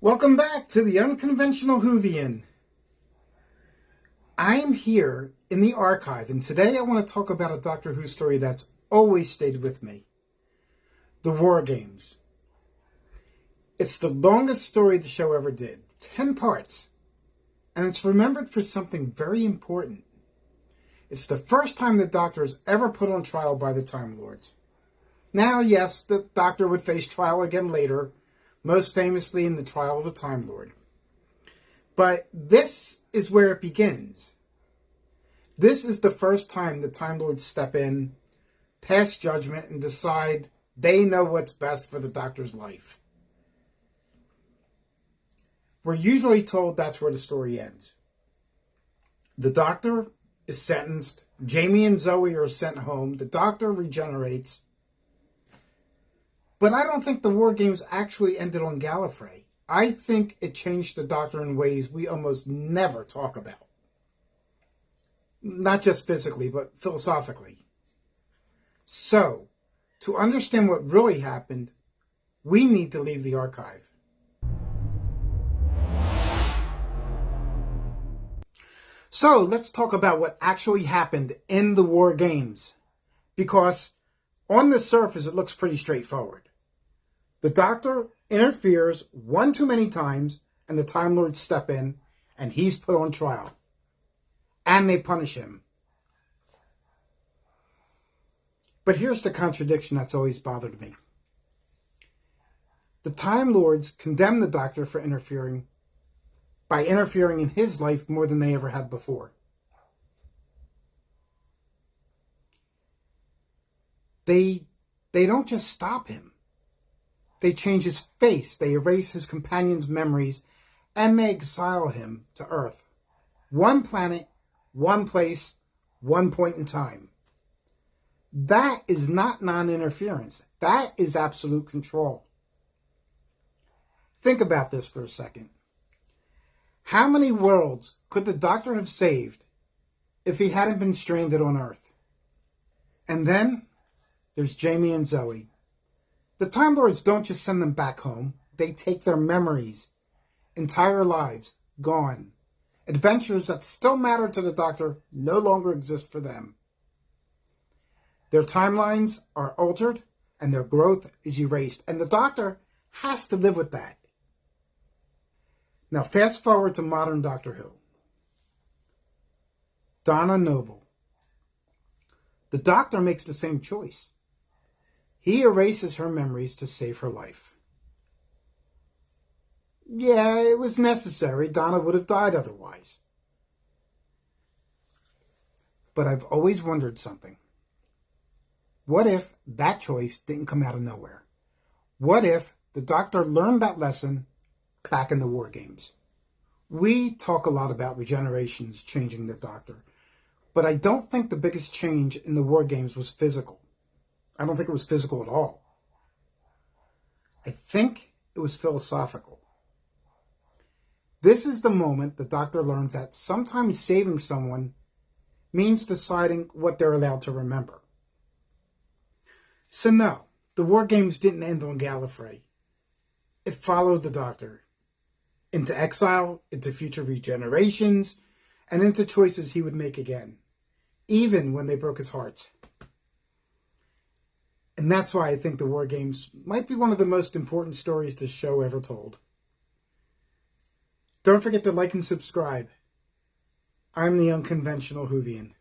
Welcome back to the Unconventional Whovian. I am here in the archive, and today I want to talk about a Doctor Who story that's always stayed with me. The War Games. It's the longest story the show ever did, 10 parts, and it's remembered for something very important. It's the first time the Doctor is ever put on trial by the Time Lords. Now, yes, the Doctor would face trial again later, most famously in the trial of the Time Lord. But this is where it begins. This is the first time the Time Lords step in, pass judgment, and decide they know what's best for the Doctor's life. We're usually told that's where the story ends. The Doctor is sentenced, Jamie and Zoe are sent home, the Doctor regenerates. But I don't think the War Games actually ended on Gallifrey. I think it changed the Doctor in ways we almost never talk about. Not just physically, but philosophically. So, to understand what really happened, we need to leave the archive. So, let's talk about what actually happened in the War Games. Because on the surface, it looks pretty straightforward. The Doctor interferes one too many times, and the Time Lords step in, and he's put on trial. And they punish him. But here's the contradiction that's always bothered me. The Time Lords condemn the Doctor for interfering by interfering in his life more than they ever had before. They don't just stop him. They change his face, they erase his companions' memories, and they exile him to Earth. One planet, one place, one point in time. That is not non-interference. That is absolute control. Think about this for a second. How many worlds could the Doctor have saved if he hadn't been stranded on Earth? And then there's Jamie and Zoe. The Time Lords don't just send them back home. They take their memories, entire lives, gone. Adventures that still matter to the Doctor no longer exist for them. Their timelines are altered, and their growth is erased. And the Doctor has to live with that. Now fast forward to modern Doctor Who. Donna Noble. The Doctor makes the same choice. He erases her memories to save her life. Yeah, it was necessary. Donna would have died otherwise. But I've always wondered something. What if that choice didn't come out of nowhere? What if the Doctor learned that lesson back in the War Games? We talk a lot about regenerations changing the Doctor, but I don't think the biggest change in the War Games was physical. I don't think it was physical at all. I think it was philosophical. This is the moment the Doctor learns that sometimes saving someone means deciding what they're allowed to remember. So no, the War Games didn't end on Gallifrey. It followed the Doctor into exile, into future regenerations, and into choices he would make again, even when they broke his heart. And that's why I think the War Games might be one of the most important stories this show ever told. Don't forget to like and subscribe. I'm the Unconventional Whovian.